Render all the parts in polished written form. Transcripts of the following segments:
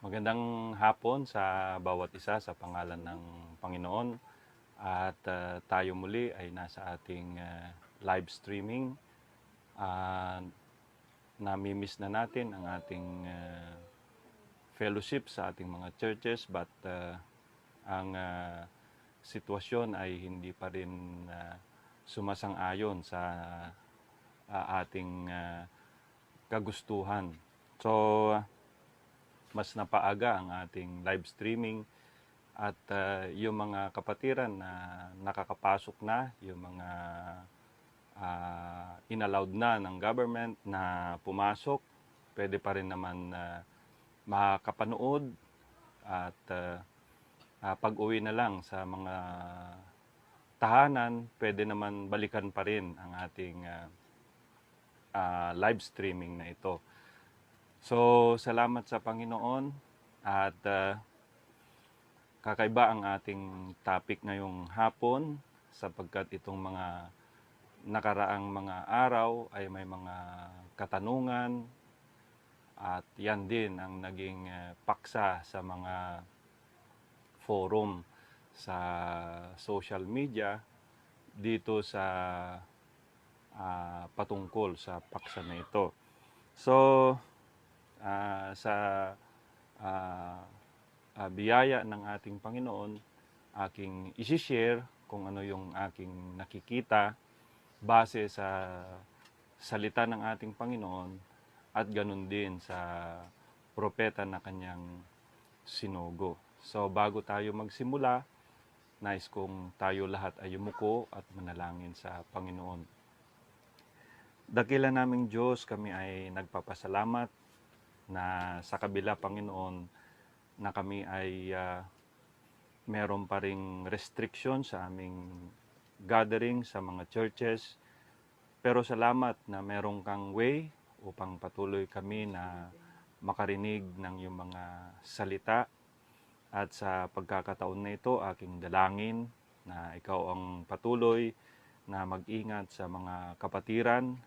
Magandang hapon sa bawat isa sa pangalan ng Panginoon at tayo muli ay nasa ating live streaming. Uh, Namimiss na natin ang ating fellowship sa ating mga churches but ang sitwasyon ay hindi pa rin sumasang-ayon sa ating kagustuhan. So, mas napaaga ang ating live streaming at yung mga kapatiran na nakakapasok na, yung mga inallowed na ng government na pumasok, pwede pa rin naman makapanood at pag-uwi na lang sa mga tahanan, pwede naman balikan pa rin ang ating live streaming na ito. So, salamat sa Panginoon at kakaiba ang ating topic ngayong hapon sapagkat itong mga nakaraang mga araw ay may mga katanungan at yan din ang naging paksa sa mga forum sa social media dito sa patungkol sa paksa na ito. So, sa biyaya ng ating Panginoon, aking isi-share kung ano yung aking nakikita base sa salita ng ating Panginoon at ganun din sa propeta na kanyang sinugo. So bago tayo magsimula, nais kong tayo lahat ay yumuko at manalangin sa Panginoon. Dakila naming Diyos, kami ay nagpapasalamat na sa kabila, Panginoon, na kami ay meron pa ring restriction sa aming gathering sa mga churches. Pero salamat na meron kang way upang patuloy kami na makarinig ng iyong mga salita. At sa pagkakataon na ito, aking dalangin na ikaw ang patuloy na mag-ingat sa mga kapatiran.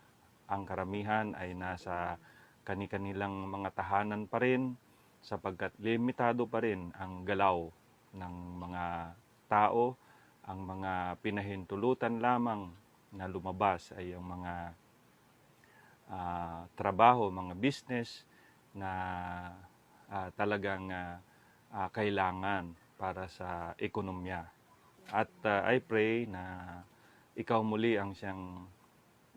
Ang karamihan ay nasa kani-kanilang mga tahanan pa rin sapagkat limitado pa rin ang galaw ng mga tao. Ang mga pinahintulutan lamang na lumabas ay ang mga trabaho, mga business na talagang kailangan para sa ekonomiya. At I pray na ikaw muli ang siyang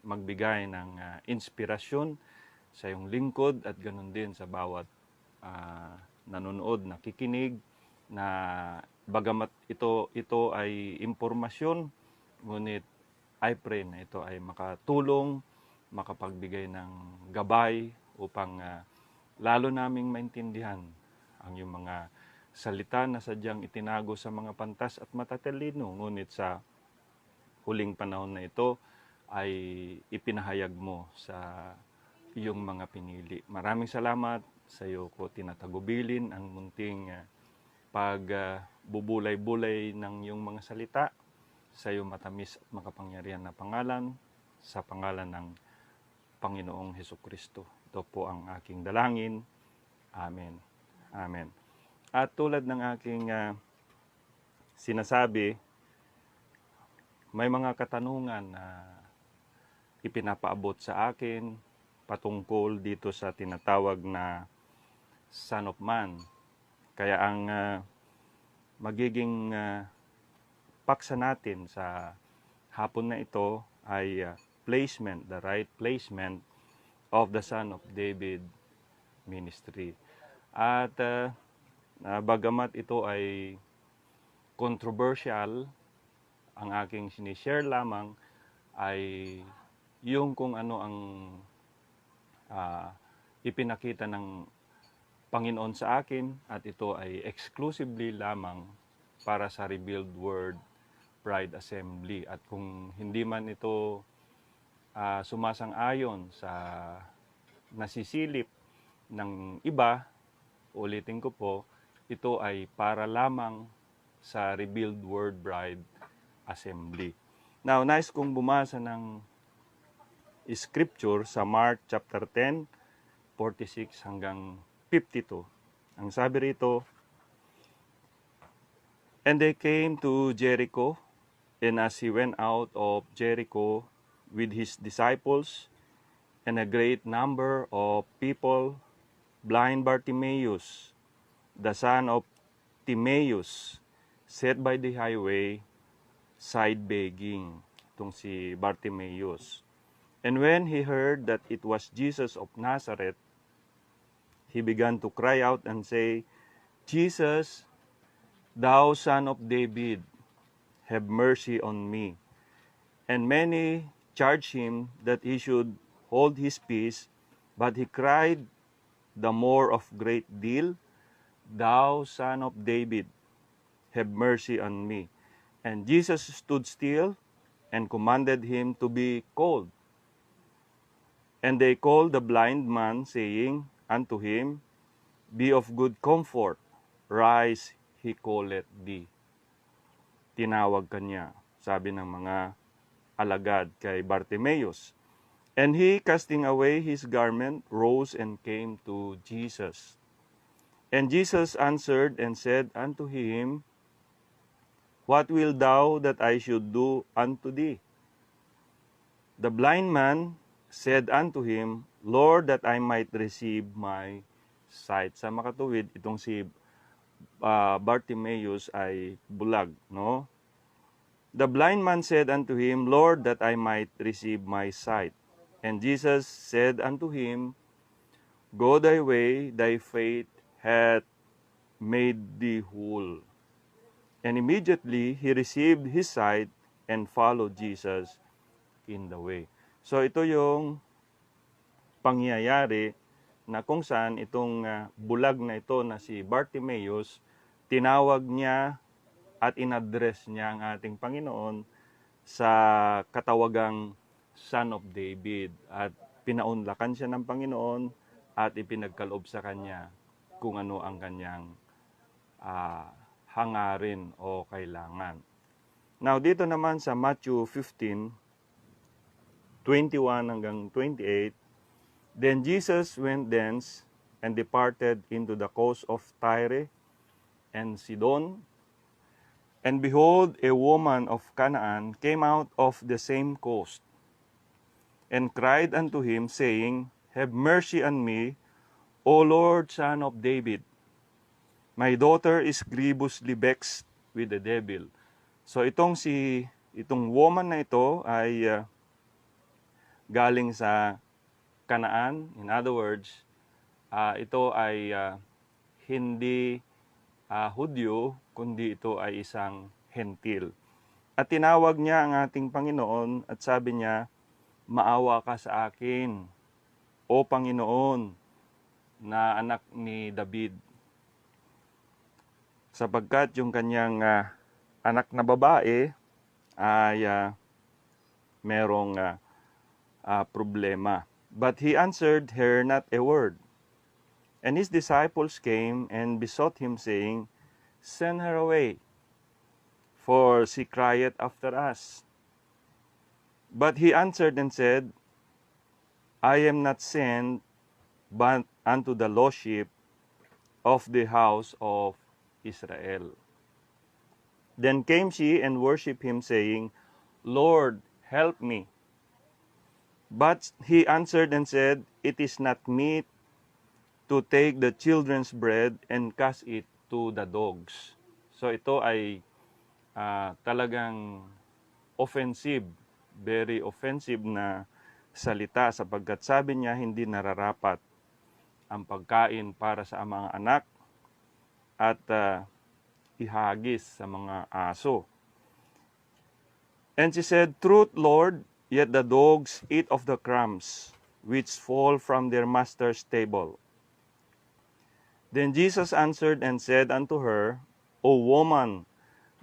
magbigay ng inspirasyon sa iyong lingkod at ganun din sa bawat nanonood, nakikinig, na bagamat ito ay impormasyon, ngunit I pray na ito ay makatulong, makapagbigay ng gabay upang lalo naming maintindihan ang iyong mga salita na sadyang itinago sa mga pantas at matatalino, ngunit sa huling panahon na ito ay ipinahayag mo sa iyong mga pinili. Maraming salamat sa iyo ko tinatagubilin ang munting pagbubulay-bulay ng iyong mga salita sa iyong matamis at makapangyarihan na pangalan, sa pangalan ng Panginoong Hesukristo. Ito po ang aking dalangin. Amen. Amen. At tulad ng aking sinasabi, may mga katanungan na ipinapaabot sa akin patungkol dito sa tinatawag na Son of Man. Kaya ang magiging paksa natin sa hapon na ito ay placement, the right placement of the Son of David ministry. At bagamat ito ay controversial, ang aking sinishare lamang ay yung kung ano ang ipinakita ng Panginoon sa akin, at ito ay exclusively lamang para sa Revealed Word Bride Assembly. At kung hindi man ito sumasang-ayon sa nasisilip ng iba, ulitin ko po, ito ay para lamang sa Revealed Word Bride Assembly. Now, nais kong bumasa ng scripture sa Mark chapter 10, 46 hanggang 52. Ang sabi rito, "And they came to Jericho, and as he went out of Jericho with his disciples and a great number of people, blind Bartimaeus, the son of Timaeus, sat by the highway side begging." Itong si Bartimaeus. "And when he heard that it was Jesus of Nazareth, he began to cry out and say, 'Jesus, thou son of David, have mercy on me.' And many charged him that he should hold his peace, but he cried the more of great deal, 'Thou son of David, have mercy on me.' And Jesus stood still and commanded him to be called. And they called the blind man, saying unto him, 'Be of good comfort, rise, he calleth thee.'" Tinawag kanya, sabi ng mga alagad kay Bartimaeus. And he, casting away his garment, rose and came to Jesus. And Jesus answered and said unto him, "What wilt thou that I should do unto thee?" The blind man said unto him, "Lord, that I might receive my sight." Sa makatuwid, itong si Bartimaeus ay bulag, no? The blind man said unto him, "Lord, that I might receive my sight." And Jesus said unto him, "Go thy way, thy faith hath made thee whole." And immediately he received his sight and followed Jesus in the way. So ito yung pangyayari na kung saan itong bulag na ito na si Bartimaeus, tinawag niya at inaddress niya ang ating Panginoon sa katawagang Son of David. At pinaunlakan siya ng Panginoon at ipinagkaloob sa kanya kung ano ang kanyang hangarin o kailangan. Now, dito naman sa Matthew 15:21 hanggang 28, "Then Jesus went thence and departed into the coast of Tyre and Sidon. And behold, a woman of Canaan came out of the same coast, and cried unto him, saying, Have mercy on me, O Lord, Son of David. My daughter is grievously vexed with the devil." So itong woman na ito ay galing sa Kanaan. In other words, ito ay hindi Hudyo, kundi ito ay isang hentil. At tinawag niya ang ating Panginoon at sabi niya, "Maawa ka sa akin, O Panginoon, na anak ni David." Sapagkat yung kanyang anak na babae ay merong problema. But he answered her not a word. And his disciples came and besought him, saying, "Send her away, for she crieth after us." But he answered and said, "I am not sent but unto the lost sheep of the house of Israel." Then came she and worshipped him, saying, "Lord, help me." But he answered and said, "It is not meet to take the children's bread and cast it to the dogs." So ito ay talagang offensive, very offensive na salita, sapagkat sabi niya hindi nararapat ang pagkain para sa mga anak at ihagis sa mga aso. And she said, "Truth, Lord, yet the dogs eat of the crumbs which fall from their master's table." Then Jesus answered and said unto her, "O woman,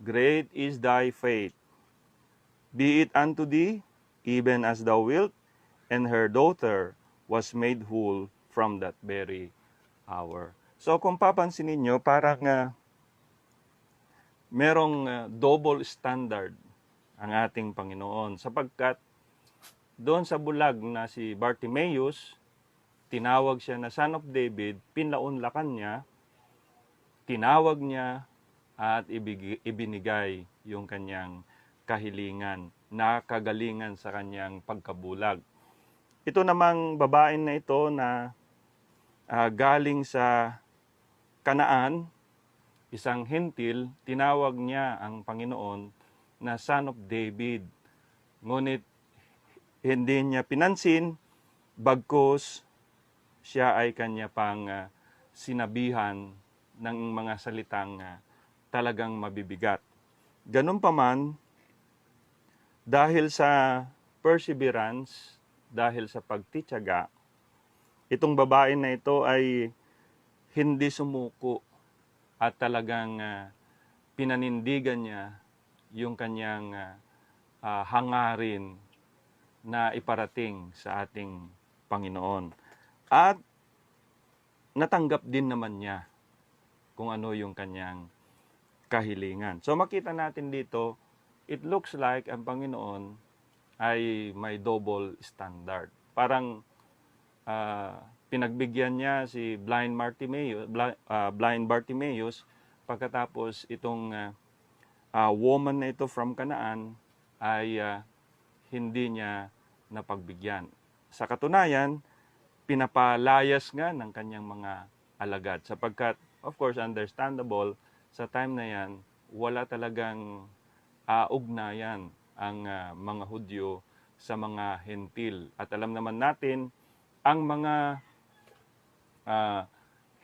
great is thy faith. Be it unto thee, even as thou wilt." And her daughter was made whole from that very hour. So kung papansin ninyo, parang merong double standard ang ating Panginoon. Sapagkat doon sa bulag na si Bartimaeus, tinawag siya na Son of David, pinaunlakan niya. tinawag niya at ibinigay yung kanyang kahilingan na kagalingan sa kanyang pagkabulag. Ito namang babae na ito na galing sa Kanaan, isang hentil, tinawag niya ang Panginoon na Son of David. Ngunit hindi niya pinansin, bagkus siya ay kanya pang sinabihan ng mga salitang talagang mabibigat. Ganun pa man, dahil sa perseverance, dahil sa pagtitiyaga, itong babae na ito ay hindi sumuko at talagang pinanindigan niya yung kanyang hangarin na iparating sa ating Panginoon. At natanggap din naman niya kung ano yung kanyang kahilingan. So makita natin dito, it looks like ang Panginoon ay may double standard. Parang pinagbigyan niya si blind Bartimaeus pagkatapos itong woman na ito from Canaan ay hindi niya napagbigyan. Sa katunayan, pinapalayas nga ng kanyang mga alagad sapagkat, of course, understandable, sa time na yan, wala talagang ugnayan ang mga Hudyo sa mga hentil. At alam naman natin, ang mga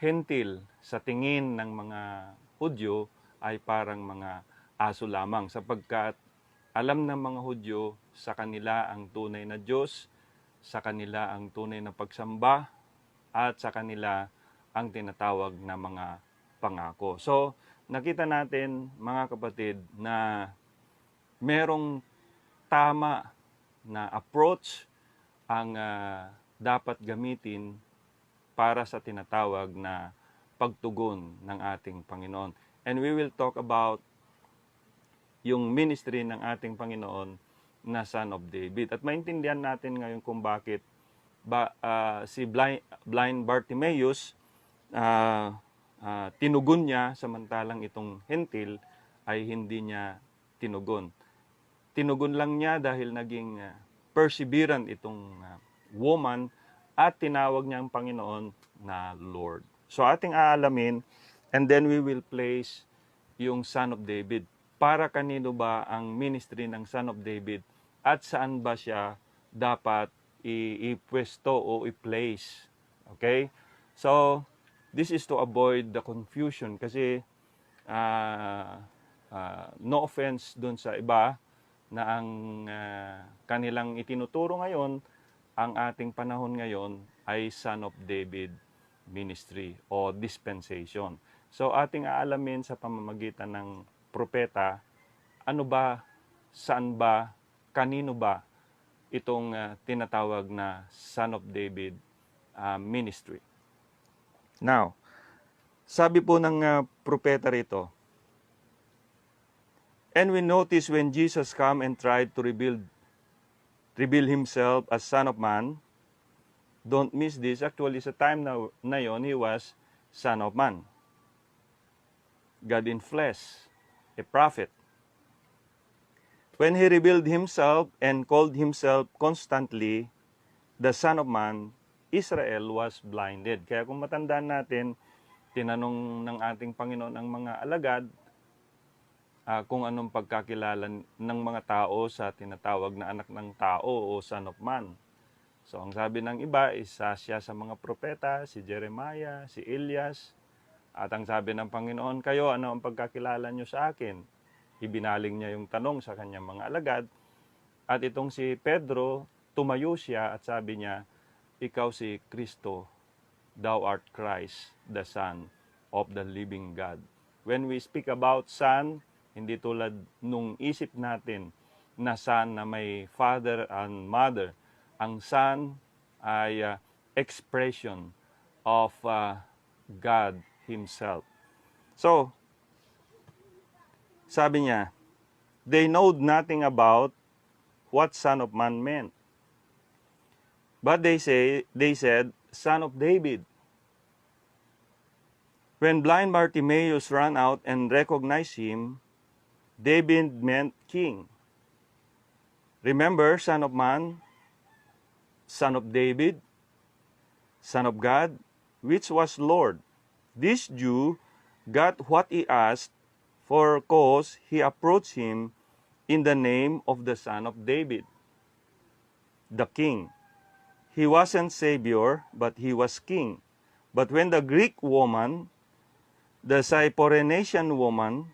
hentil sa tingin ng mga Hudyo ay parang mga aso lamang sapagkat alam ng mga Hudyo sa kanila ang tunay na Diyos, sa kanila ang tunay na pagsamba, at sa kanila ang tinatawag na mga pangako. So, nakita natin mga kapatid na merong tama na approach ang dapat gamitin para sa tinatawag na pagtugon ng ating Panginoon. And we will talk about yung ministry ng ating Panginoon na Son of David. At maintindihan natin ngayon kung bakit si blind Bartimaeus tinugon niya samantalang itong hentil ay hindi niya tinugon. Tinugon lang niya dahil naging perseverant itong woman at tinawag niya ang Panginoon na Lord. So ating aalamin and then we will place yung Son of David. Para kanino ba ang ministry ng Son of David at saan ba siya dapat ipwesto o i-place? Okay? So, this is to avoid the confusion kasi no offense dun sa iba na ang kanilang itinuturo ngayon, ang ating panahon ngayon ay Son of David ministry o dispensation. So, ating aalamin sa pamamagitan ng propeta, ano ba, saan ba, kanino ba itong tinatawag na Son of David ministry. Now, sabi po ng propeta rito, and we notice when Jesus come and tried to reveal himself as Son of Man, don't miss this, actually sa time na yon, he was Son of Man. God in flesh, a prophet. When he revealed himself and called himself constantly the Son of Man, Israel was blinded. Kaya kung matandaan natin, tinanong ng ating Panginoon ang mga alagad kung anong pagkakilala ng mga tao sa tinatawag na anak ng tao o Son of Man. So ang sabi ng iba, isa siya sa mga propeta, si Jeremiah, si Elias. At ang sabi ng Panginoon, kayo, ano ang pagkakilala nyo sa akin? Ibinaling niya yung tanong sa kanyang mga alagad. At itong si Pedro, tumayo siya at sabi niya, ikaw si Kristo, thou art Christ, the Son of the living God. When we speak about Son, hindi tulad nung isip natin na Son na may father and mother. Ang Son ay expression of God Himself. So, sabi niya, they know nothing about what Son of Man meant. But they said, Son of David. When blind Bartimaeus ran out and recognized him, David meant king. Remember, Son of Man, Son of David, Son of God, which was Lord. This Jew got what he asked, for cause he approached him in the name of the Son of David, the King. He wasn't Savior, but he was King. But when the Greek woman, the Syrophoenician woman,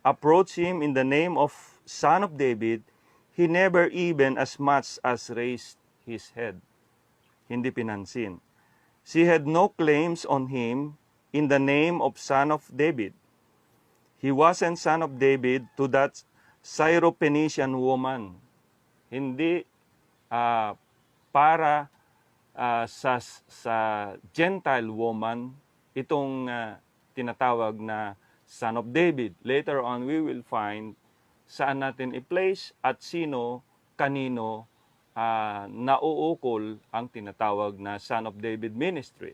approached him in the name of Son of David, he never even as much as raised his head. Hindi pinansin. She had no claims on him in the name of Son of David. He wasn't Son of David to that Syrophoenician woman. Hindi para sa Gentile woman itong tinatawag na Son of David. Later on, we will find saan natin i-place at kanino nauukol ang tinatawag na Son of David ministry.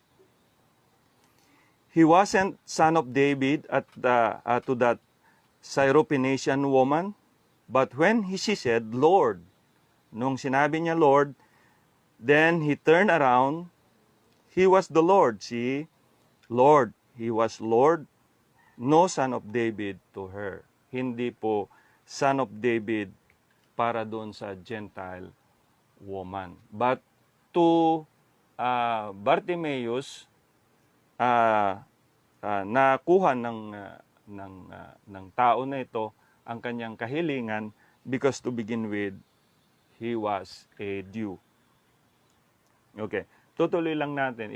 He wasn't Son of David to that Syrophoenician woman, but when she said, Lord, nung sinabi niya Lord, then he turned around, he was the Lord. See, Lord, he was Lord, no Son of David to her. Hindi po Son of David para doon sa Gentile woman. But to Bartimaeus, nakuha ng tao na ito ang kanyang kahilingan because to begin with, he was a Jew. Okay, tutuloy lang natin,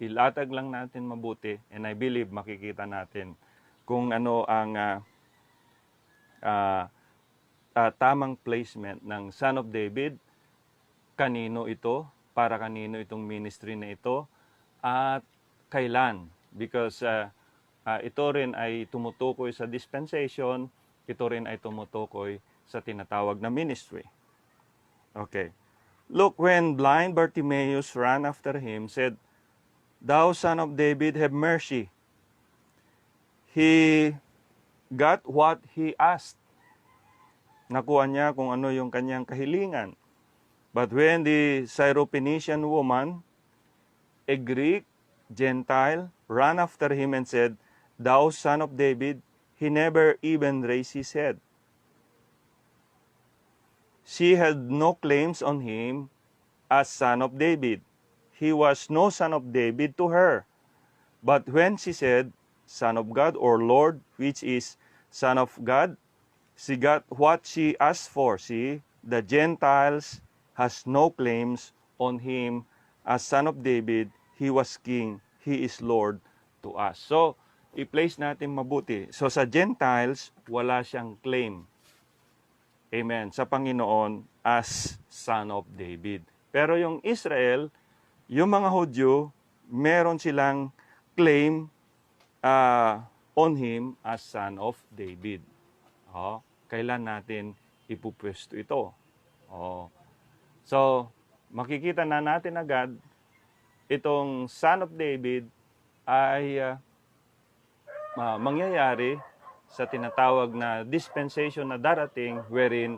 ilatag lang natin mabuti, and I believe makikita natin kung ano ang tamang placement ng Son of David, kanino ito, para kanino itong ministry na ito, at kailan. Because ito rin ay tumutukoy sa dispensation, ito rin ay tumutukoy sa tinatawag na ministry. Okay. Look, when blind Bartimaeus ran after him, said, Thou Son of David, have mercy. He got what he asked. Nakuha niya kung ano yung kanyang kahilingan. But when the Syrophoenician woman, a Greek, Gentile, ran after him and said, Thou Son of David, he never even raised his head. She had no claims on him as Son of David. He was no Son of David to her. But when she said, Son of God or Lord, which is Son of God, she got what she asked for. See, the Gentiles has no claims on him as Son of David. He was King. He is Lord to us. So, i-place natin mabuti. So, sa Gentiles, wala siyang claim. Amen. Sa Panginoon as Son of David. Pero yung Israel, yung mga Hudyo, meron silang claim on him as Son of David. Kailan natin ipupwesto ito? So, makikita na natin agad, itong Son of David ay mangyayari sa tinatawag na dispensation na darating wherein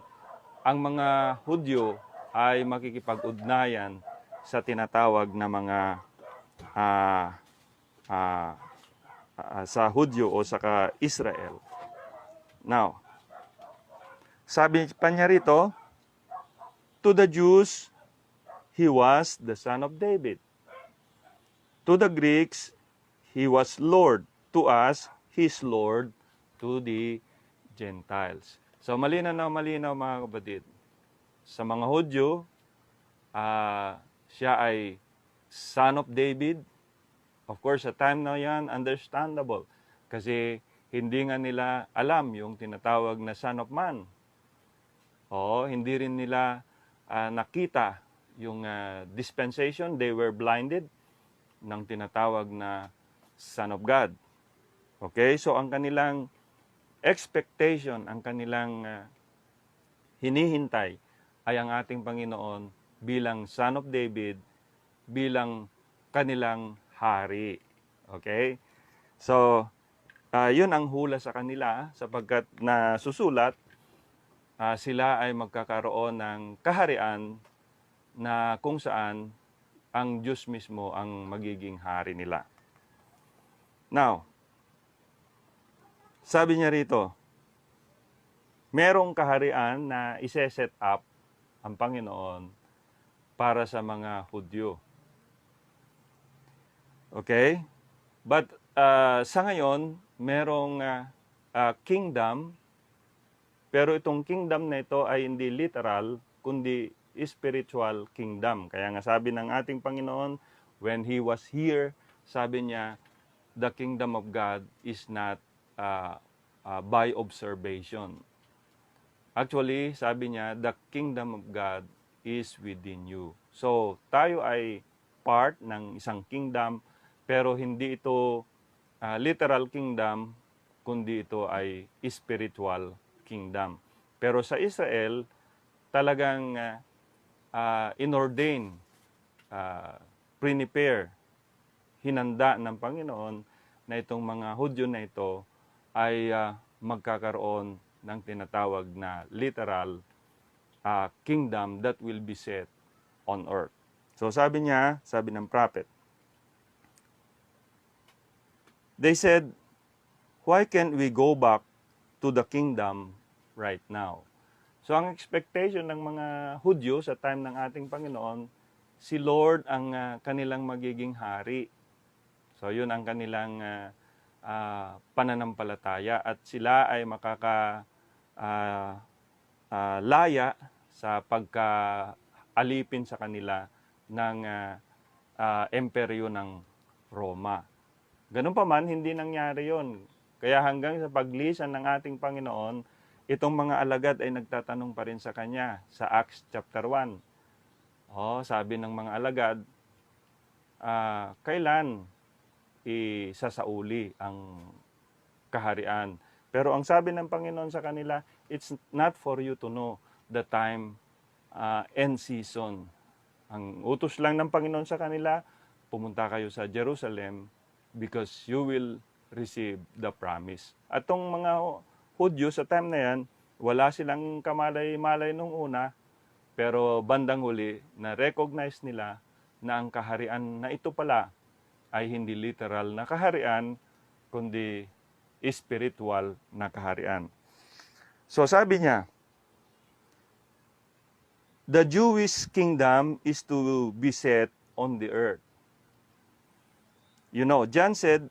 ang mga Hudyo ay makikipag-ugnayan sa tinatawag na mga sa Hudyo o sa Israel. Now, sabi pa niya rito, to the Jews, he was the Son of David. To the Greeks, he was Lord. To us, he is Lord to the Gentiles. So malinaw na malinaw mga kapatid. Sa mga Hudyo, siya ay Son of David. Of course, sa time na yan, understandable. Kasi hindi nga nila alam yung tinatawag na Son of Man. Hindi rin nila nakita yung dispensation. They were blinded ng tinatawag na Son of God. Okay, so ang kanilang expectation, ang kanilang hinihintay ay ang ating Panginoon bilang Son of David, bilang kanilang hari. Okay? So, yun ang hula sa kanila sapagkat nasusulat, sila ay magkakaroon ng kaharian na kung saan ang Diyos mismo ang magiging hari nila. Now, sabi niya rito, merong kaharian na ise-set up ang Panginoon para sa mga Hudyo. Okay? But sa ngayon, merong kingdom, pero itong kingdom na ito ay hindi literal, kundi spiritual kingdom. Kaya nga sabi ng ating Panginoon, when He was here, sabi niya, the kingdom of God is not by observation. Actually, sabi niya, the kingdom of God is within you. So, tayo ay part ng isang kingdom, pero hindi ito literal kingdom, kundi ito ay spiritual kingdom. Pero sa Israel, talagang inordain, prepare, hinanda ng Panginoon na itong mga Hudyo na ito ay magkakaroon ng tinatawag na literal kingdom that will be set on earth. So sabi niya, sabi ng prophet, they said, why can't we go back to the kingdom right now? So ang expectation ng mga Hudyo sa time ng ating Panginoon, si Lord ang kanilang magiging hari. So yun ang kanilang pananampalataya at sila ay laya sa pagkaalipin sa kanila ng emperyo ng Roma. Ganun pa man, hindi nangyari yon. Kaya hanggang sa paglisan ng ating Panginoon, itong mga alagad ay nagtatanong pa rin sa Kanya sa Acts chapter 1. Sabi ng mga alagad, kailan isasauli ang kaharian? Pero ang sabi ng Panginoon sa kanila, it's not for you to know the time and season. Ang utos lang ng Panginoon sa kanila, pumunta kayo sa Jerusalem because you will receive the promise. At tong mga Hudyo sa time na yan, wala silang kamalay-malay nung una, pero bandang huli, na-recognize nila na ang kaharian na ito pala ay hindi literal na kaharian, kundi spiritual na kaharian. So sabi niya, the Jewish kingdom is to be set on the earth. You know, John said,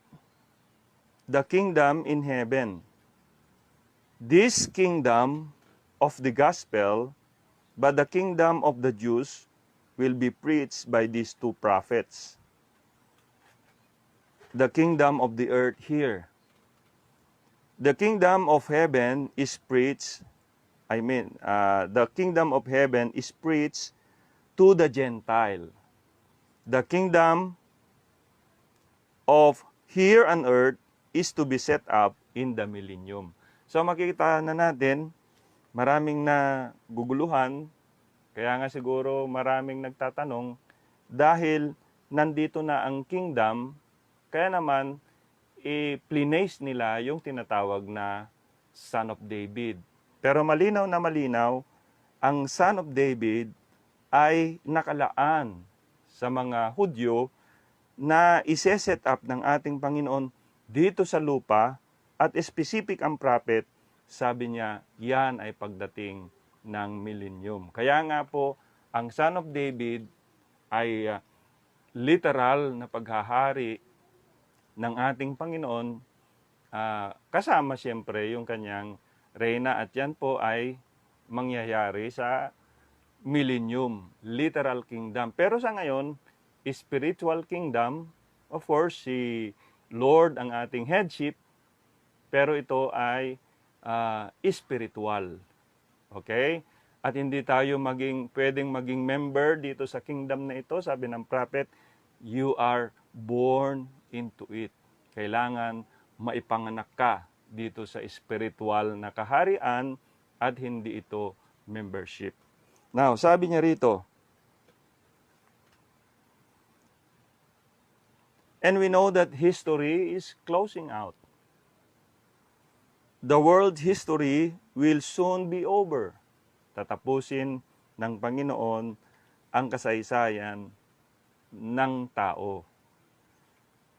the kingdom in heaven. This kingdom of the gospel, but the kingdom of the Jews will be preached by these two prophets. The kingdom of the earth here. The kingdom of heaven is preached, the kingdom of heaven is preached to the Gentile. The kingdom of here on earth is to be set up in the millennium. So makikita na natin, maraming naguguluhan, kaya nga siguro maraming nagtatanong, dahil nandito na ang kingdom, kaya naman, i-place nila yung tinatawag na Son of David. Pero malinaw na malinaw, ang Son of David ay nakalaan sa mga Hudyo na ise-set up ng ating Panginoon dito sa lupa, at specific ang prophet, sabi niya, yan ay pagdating ng millennium. Kaya nga po, ang Son of David ay literal na paghahari ng ating Panginoon, kasama siyempre yung kanyang reyna, at yan po ay mangyayari sa millennium, literal kingdom. Pero sa ngayon, spiritual kingdom, of course, si Lord ang ating headship, pero ito ay spiritual. Okay? At hindi tayo pwedeng maging member dito sa kingdom na ito. Sabi ng prophet, you are born into it. Kailangan maipanganak ka dito sa spiritual na kaharian at hindi ito membership. Now, sabi niya rito, And we know that history is closing out. The world history will soon be over. Tatapusin ng Panginoon ang kasaysayan ng tao.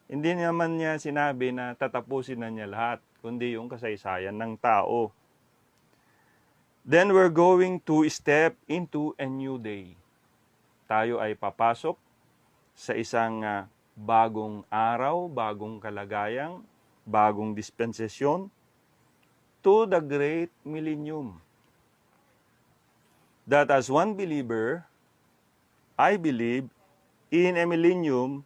Hindi naman niya sinabi na tatapusin na niya lahat, kundi yung kasaysayan ng tao. Then we're going to step into a new day. Tayo ay papasok sa isang bagong araw, bagong kalagayang, bagong dispensasyon, to the great millennium. That as one believer, I believe in a millennium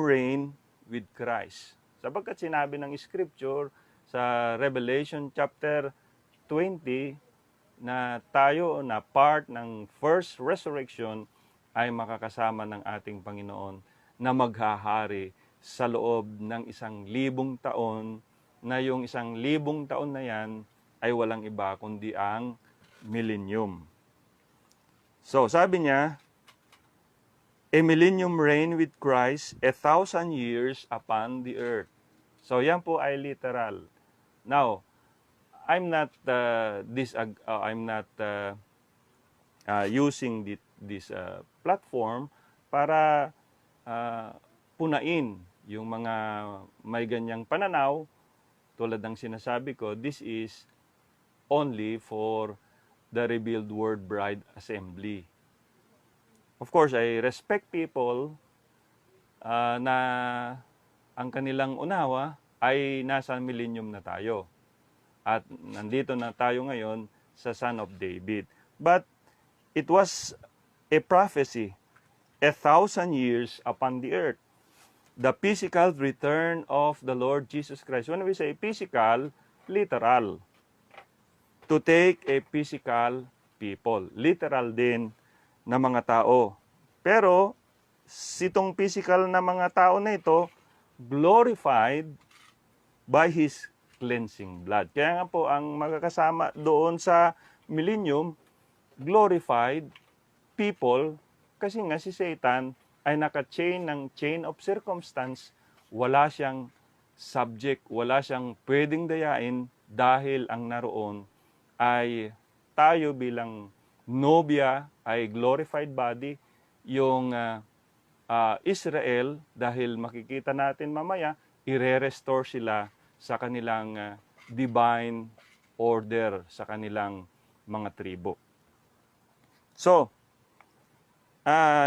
reign with Christ. Sapagkat sinabi ng Scripture sa Revelation chapter 20 na tayo na part ng first resurrection ay makakasama ng ating Panginoon na maghahari sa loob ng 1,000 taon, na yung 1,000 taon na yan ay walang iba kundi ang millennium. So, sabi niya, a millennium reign with Christ, 1,000 years upon the earth. So, yan po ay literal. Now, I'm not using this platform para punain yung mga may ganyang pananaw. Tulad ng sinasabi ko, this is only for the Revealed Word Bride Assembly. Of course, I respect people na ang kanilang unawa ay nasa millennium na tayo. At nandito na tayo ngayon sa Son of David. But it was a prophecy, 1,000 years upon the earth. The physical return of the Lord Jesus Christ. When we say physical, literal. To take a physical people. Literal din na mga tao. Pero, sitong physical na mga tao na ito, glorified by His cleansing blood. Kaya nga po, ang magkakasama doon sa millennium, glorified people, kasi nga si Satan ay naka-chain ng chain of circumstance, wala siyang subject, wala siyang pwedeng dayain dahil ang naroon ay tayo bilang nobya ay glorified body, yung Israel, dahil makikita natin mamaya, ire-restore sila sa kanilang divine order, sa kanilang mga tribo. So,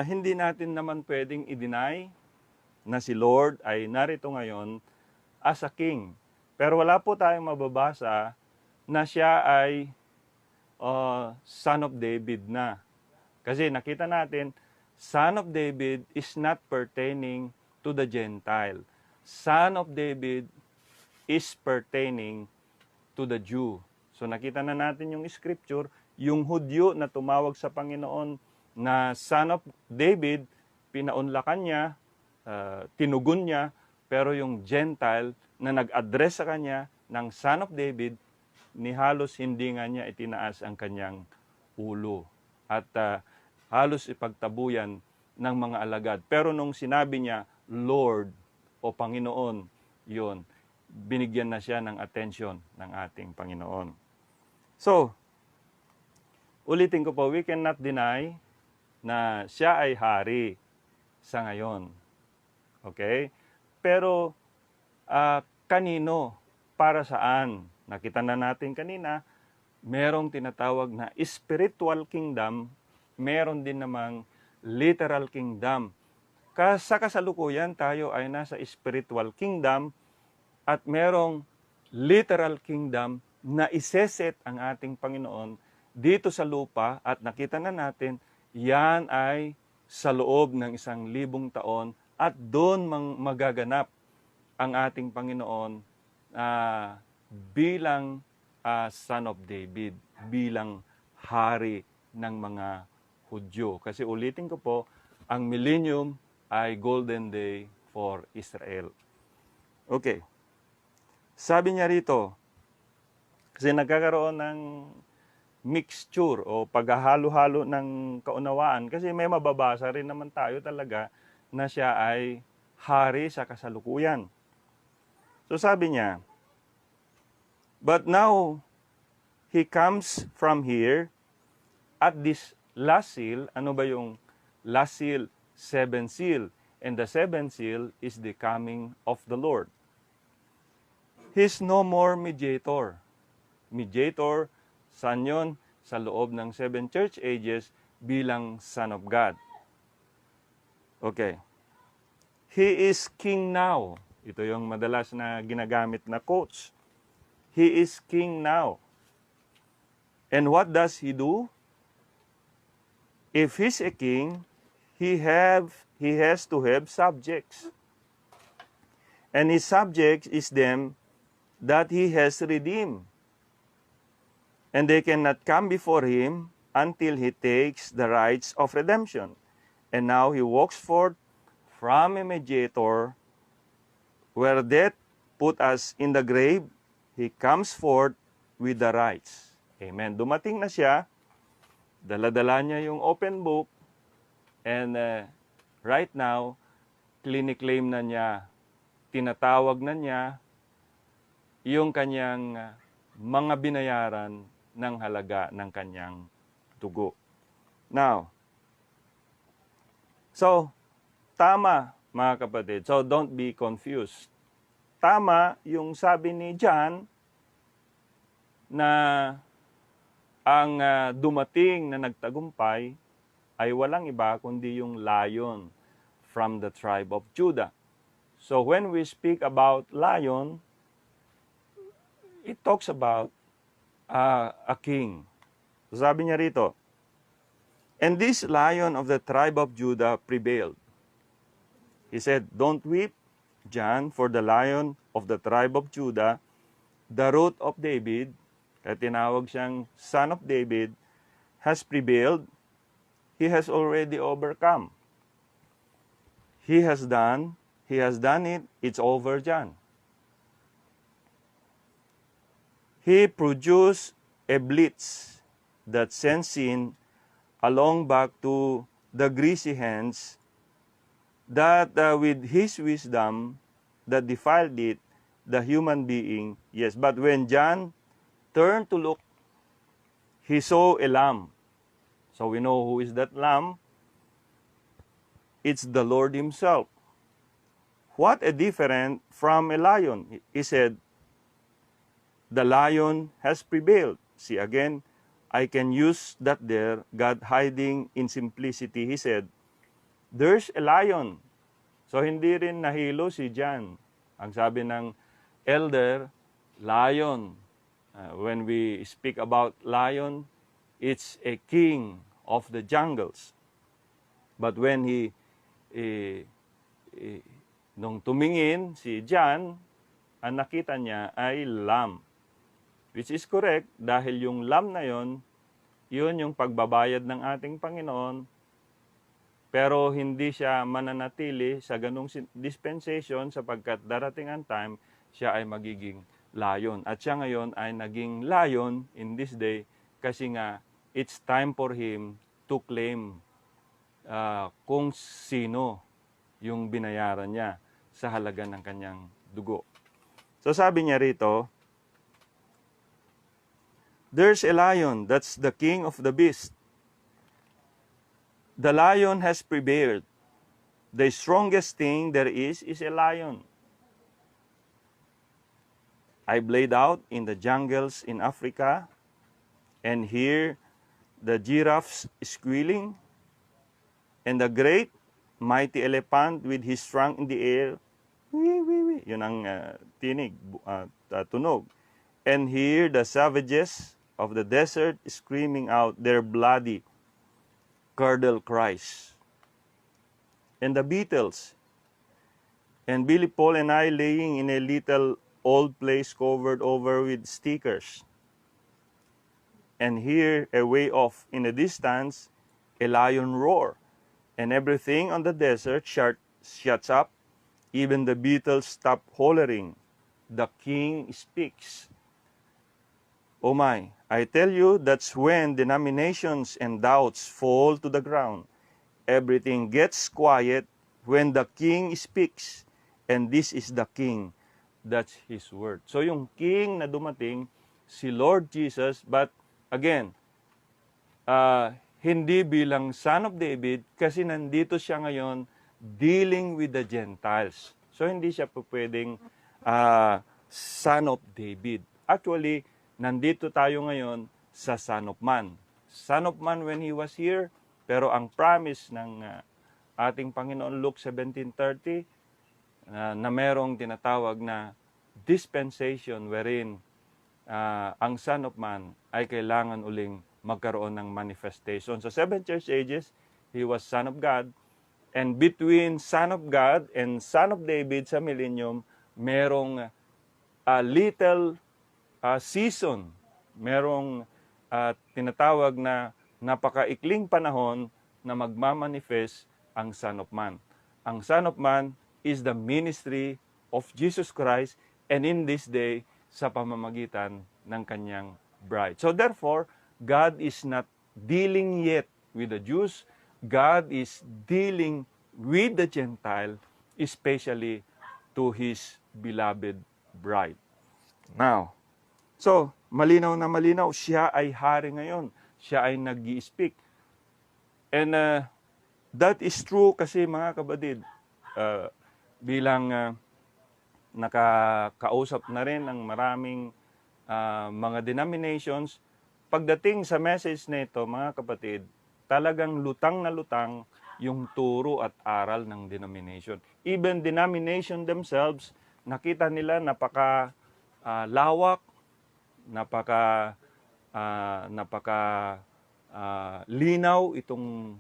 hindi natin naman pwedeng i-deny na si Lord ay narito ngayon as a king. Pero wala po tayong mababasa na siya ay son of David na. Kasi nakita natin, son of David is not pertaining to the Gentile. Son of David is pertaining to the Jew. So nakita na natin yung scripture, yung Hudyo na tumawag sa Panginoon na son of David, pinaunlakan niya, tinugon niya, pero yung Gentile na nag-address sa kanya ng son of David, ni halos hindi nga niya itinaas ang kanyang ulo. At halos ipagtabuyan ng mga alagad. Pero nung sinabi niya, Lord o Panginoon, yun, binigyan na siya ng attention ng ating Panginoon. So, ulitin ko po, we cannot deny na siya ay hari sa ngayon. Okay? Pero, kanino? Para saan? Nakita na natin kanina, merong tinatawag na spiritual kingdom, meron din namang literal kingdom. Sa kasalukuyan, tayo ay nasa spiritual kingdom at merong literal kingdom na iseset ang ating Panginoon dito sa lupa, at nakita na natin, yan ay sa loob ng 1,000 taon at doon magaganap ang ating Panginoon bilang son of David, bilang hari ng mga Hudyo. Kasi ulitin ko po, ang millennium ay golden day for Israel. Okay. Sabi niya rito, kasi nagkakaroon ng mixture o paghahalo-halo ng kaunawaan, kasi may mababasa rin naman tayo talaga na siya ay hari sa kasalukuyan. So sabi niya, but now he comes from here at this last seal. Ano ba yung last seal? Seventh seal. And the seventh seal is the coming of the Lord. He's no more mediator. Mediator, saan yun? Sa loob ng 7 church ages bilang Son of God. Okay. He is king now. Ito yung madalas na ginagamit na quotes. He is king now. And what does he do? If he's a king, he has to have subjects. And his subjects is them that he has redeemed. And they cannot come before him until he takes the rights of redemption. And now he walks forth from a mediator where death put us in the grave. He comes forth with the rights. Amen. Dumating na siya. Dala-dala niya yung open book. And right now, cliniclaim na niya, tinatawag na niya yung kanyang mga binayaran ng halaga ng kanyang dugo. Now, so, tama mga kapatid. So, don't be confused. Tama yung sabi ni John na ang dumating na nagtagumpay ay walang iba kundi yung lion from the tribe of Judah. So when we speak about lion, it talks about a king. Sabi niya rito, and this lion of the tribe of Judah prevailed. He said, don't weep, John, for the lion of the tribe of Judah, the root of David, kaya tinawag siyang son of David, has prevailed. He has already overcome. He has done it, it's over, John. He produced a blitz that sends sin along back to the greasy hands that with his wisdom that defiled it, the human being, yes. But when John turned to look, he saw a lamb. So we know who is that lamb. It's the Lord himself. What a different from a lion. He said, the lion has prevailed. See again, I can use that there, God hiding in simplicity. He said, there's a lion. So hindi rin nahilo si John. Ang sabi ng elder, lion. When we speak about lion, it's a king of the jungles. But when nung tumingin si John, ang nakita niya ay lamb. Which is correct dahil yung lamb na yon, yun yung pagbabayad ng ating Panginoon. Pero hindi siya mananatili sa ganung dispensation sapagkat darating ang time, siya ay magiging lion. At siya ngayon ay naging lion in this day kasi nga it's time for him to claim kung sino yung binayaran niya sa halaga ng kanyang dugo. So sabi niya rito, there's a lion, that's the king of the beast. The lion has prevailed. The strongest thing there is a lion. I played out in the jungles in Africa and hear the giraffes squealing and the great mighty elephant with his trunk in the air. Wee, wee, wee. Yun ang tinig, tunog. And hear the savages of the desert screaming out their bloody curdle cries. And the Beatles, and Billy Paul and I laying in a little old place covered over with stickers. And here, away off in the distance, a lion roar. And everything on the desert shuts up. Even the Beatles stop hollering. The king speaks. Oh my, I tell you, that's when denominations and doubts fall to the ground. Everything gets quiet when the king speaks, and this is the king, that's his word. So yung king na dumating, si Lord Jesus, but again, hindi bilang son of David kasi nandito siya ngayon dealing with the Gentiles. So hindi siya po pwedeng son of David. Actually, nandito tayo ngayon sa Son of Man. Son of Man when He was here, pero ang promise ng ating Panginoon Luke 17:30 na merong tinatawag na dispensation wherein ang Son of Man ay kailangan uling magkaroon ng manifestation. Sa 7 church ages, He was Son of God. And between Son of God and Son of David sa millennium, merong little season. Merong tinatawag na napakaikling panahon na magmamanifest ang Son of Man. Ang Son of Man is the ministry of Jesus Christ and in this day sa pamamagitan ng kanyang bride. So therefore, God is not dealing yet with the Jews. God is dealing with the Gentile, especially to His beloved bride. Now, so malinaw na malinaw, siya ay hari ngayon. Siya ay nag-i-speak. And that is true kasi mga kabadid, bilang nakakausap na rin ng maraming mga denominations, pagdating sa message na ito, mga kapatid, talagang lutang na lutang yung turo at aral ng denomination. Even denomination themselves, nakita nila napaka lawak, napaka linaw itong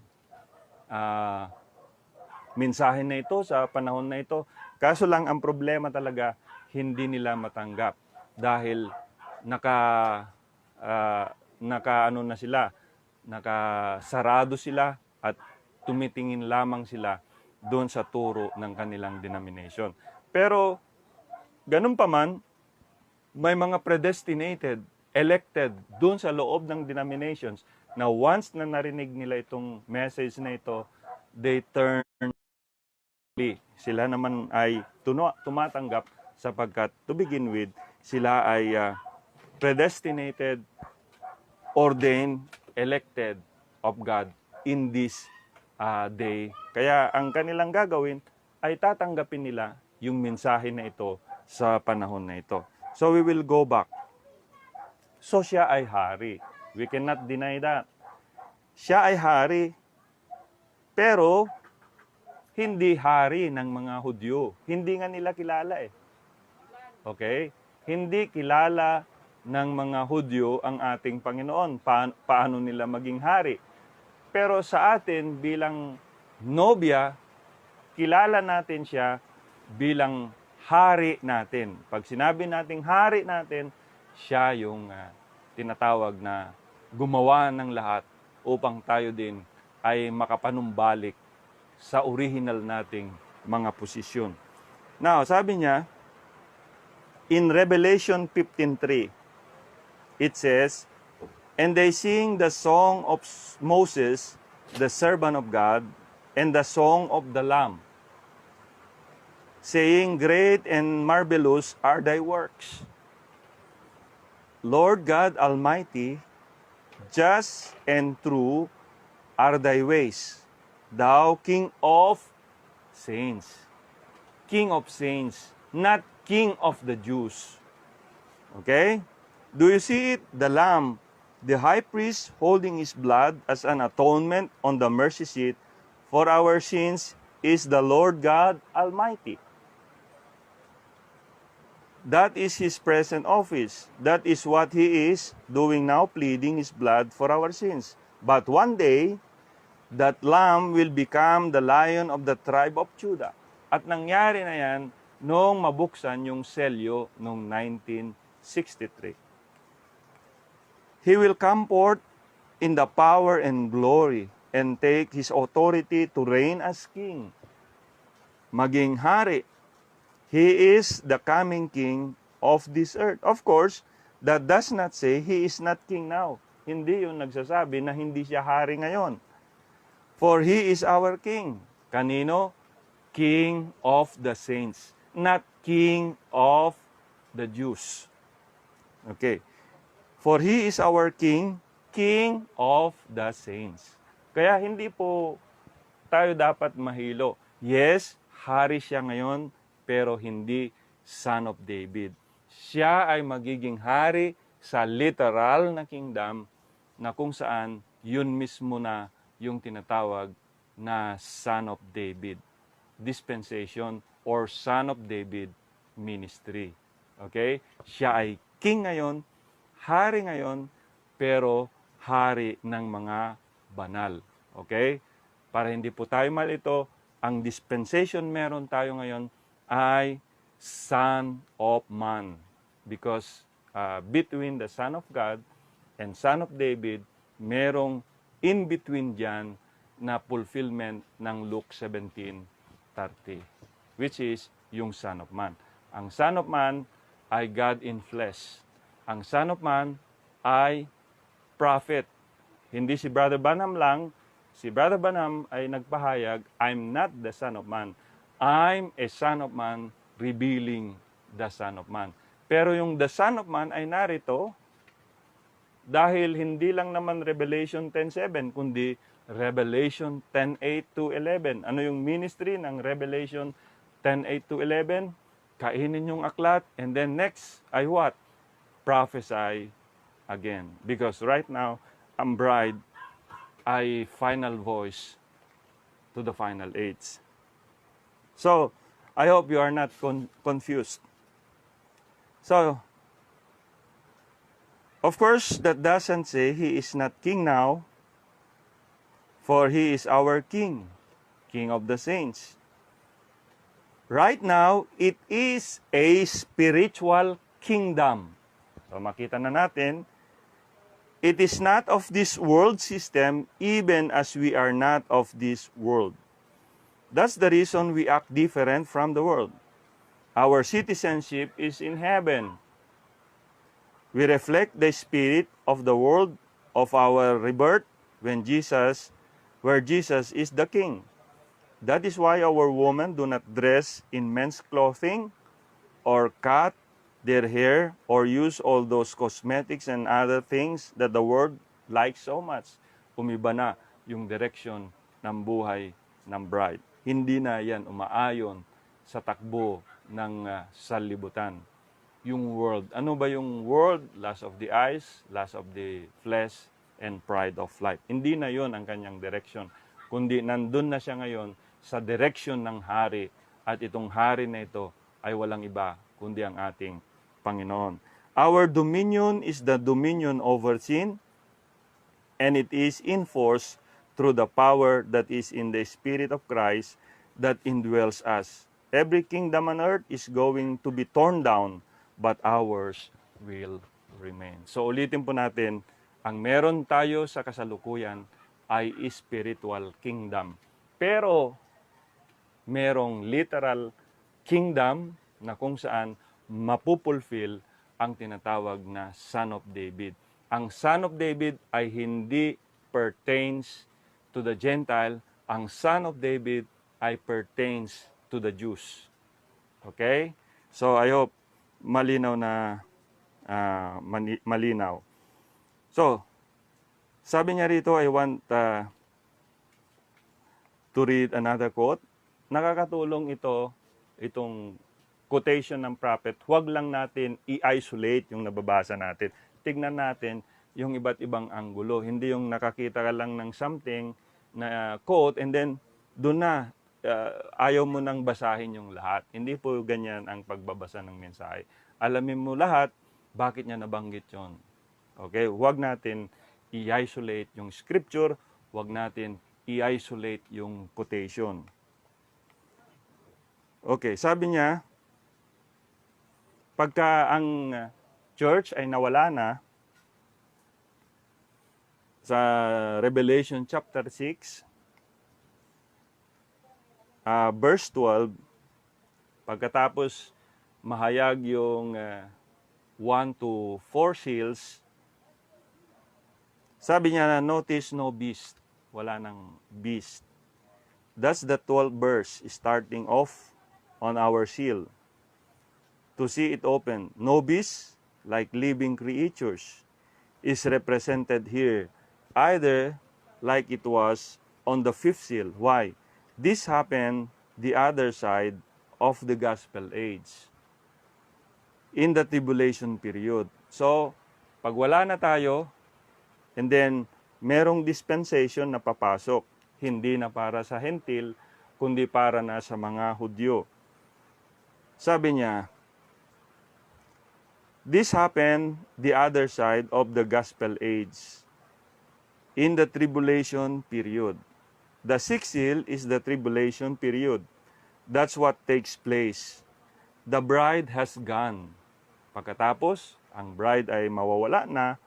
mensahe na ito sa panahon na ito. Kaso lang ang problema talaga, hindi nila matanggap dahil nakasarado sila at tumitingin lamang sila doon sa turo ng kanilang denomination. Pero ganun pa man, may mga predestinated, elected doon sa loob ng denominations na once na narinig nila itong message na ito, they turn. Sila naman ay tumatanggap sapagkat to begin with, sila ay predestinated, ordained, elected of God in this day. Kaya ang kanilang gagawin ay tatanggapin nila yung mensahe na ito sa panahon na ito. So we will go back. So siya ay hari. We cannot deny that. Siya ay hari, pero hindi hari ng mga Hudyo. Hindi nga nila kilala eh. Okay? Hindi kilala ng mga Hudyo ang ating Panginoon. Paano nila maging hari? Pero sa atin bilang nobya, kilala natin siya bilang hari natin. Pag sinabi nating hari natin, siya yung tinatawag na gumawa ng lahat upang tayo din ay makapanumbalik sa original nating mga posisyon. Now, sabi niya, in Revelation 15:3, it says, "And they sing the song of Moses, the servant of God, and the song of the Lamb, saying, Great and marvelous are thy works. Lord God Almighty, just and true are thy ways, thou King of saints." King of saints, not King of the Jews. Okay? Do you see it? The Lamb, the high priest holding his blood as an atonement on the mercy seat for our sins is the Lord God Almighty. That is His present office. That is what He is doing now, pleading His blood for our sins. But one day, that Lamb will become the Lion of the tribe of Judah. At nangyari na yan noong mabuksan yung selyo noong 1963. He will come forth in the power and glory and take His authority to reign as King. Maging hari. He is the coming King of this earth. Of course, that does not say He is not King now. Hindi yun nagsasabi na hindi siya hari ngayon. For He is our King. Kanino? King of the saints, not King of the Jews. Okay. For He is our King, King of the saints. Kaya hindi po tayo dapat mahilo. Yes, hari siya ngayon, pero hindi son of David. Siya ay magiging hari sa literal na kingdom na kung saan yun mismo na yung tinatawag na son of David dispensation or son of David ministry. Okay? Siya ay king ngayon, hari ngayon, pero hari ng mga banal. Okay? Para hindi po tayo malito, ang dispensation meron tayo ngayon ay Son of Man. Because between the Son of God and Son of David, merong in between dyan na fulfillment ng Luke 17:30, which is yung Son of Man. Ang Son of Man ay God in flesh. Ang Son of Man ay prophet. Hindi si Brother Branham lang. Si Brother Branham ay nagpahayag, I'm not the Son of Man. I'm a Son of Man revealing the Son of Man. Pero yung the Son of Man ay narito dahil hindi lang naman Revelation 10:7, kundi Revelation 10:8 to 11. Ano yung ministry ng Revelation 10:8 to 11? Kainin yung aklat, and then next ay what? Prophesy again. Because right now, ang bride ay final voice to the final age. So, I hope you are not confused. So, of course, that doesn't say He is not king now, for He is our king, King of the saints. Right now, it is a spiritual kingdom. So makita na natin, it is not of this world system, even as we are not of this world. That's the reason we act different from the world. Our citizenship is in heaven. We reflect the spirit of the world of our rebirth where Jesus is the king. That is why our women do not dress in men's clothing or cut their hair or use all those cosmetics and other things that the world likes so much. Umiba na yung direction ng buhay ng bride. Hindi na yan umaayon sa takbo ng sanlibutan. Yung world. Ano ba yung world? Lust of the eyes, lust of the flesh, and pride of life. Hindi na yon ang kanyang direction. Kundi nandun na siya ngayon sa direction ng hari. At itong hari na ito ay walang iba kundi ang ating Panginoon. Our dominion is the dominion over sin, and it is enforced through the power that is in the Spirit of Christ that indwells us. Every kingdom on earth is going to be torn down, but ours will remain. So ulitin po natin, ang meron tayo sa kasalukuyan ay spiritual kingdom. Pero merong literal kingdom na kung saan mapupulfill ang tinatawag na Son of David. Ang Son of David ay hindi pertains to the Gentile. Ang Son of David ay pertains to the Jews. Okay? So I hope malinaw na malinaw. So, sabi niya rito, I want to read another quote. Nakakatulong itong quotation ng prophet. Huwag lang natin i-isolate yung nababasa natin. Tignan natin yung iba't ibang anggulo. Hindi yung nakakita ka lang ng something na quote and then doon na ayaw mo nang basahin yung lahat. Hindi po ganyan ang pagbabasa ng mensahe. Alamin mo lahat, bakit niya nabanggit yon. Okay? Huwag natin i-isolate yung scripture, huwag natin i-isolate yung quotation. Okay, sabi niya, pagka ang church ay nawala na, sa Revelation chapter 6, verse 12, pagkatapos mahayag yung 1 to 4 seals, sabi niya na notice no beast, wala nang beast. That's the 12th verse starting off on our seal. To see it open. Nobis, like living creatures, is represented here, either like it was on the 5th seal. Why? This happened the other side of the gospel age, in the tribulation period. So, pag wala na tayo, and then merong dispensation na papasok, hindi na para sa hentil, kundi para na sa mga Hudyo. Sabi niya, this happened the other side of the gospel age, in the tribulation period. The 6th seal is the tribulation period. That's what takes place. The bride has gone. Pagkatapos, ang bride ay mawawala na,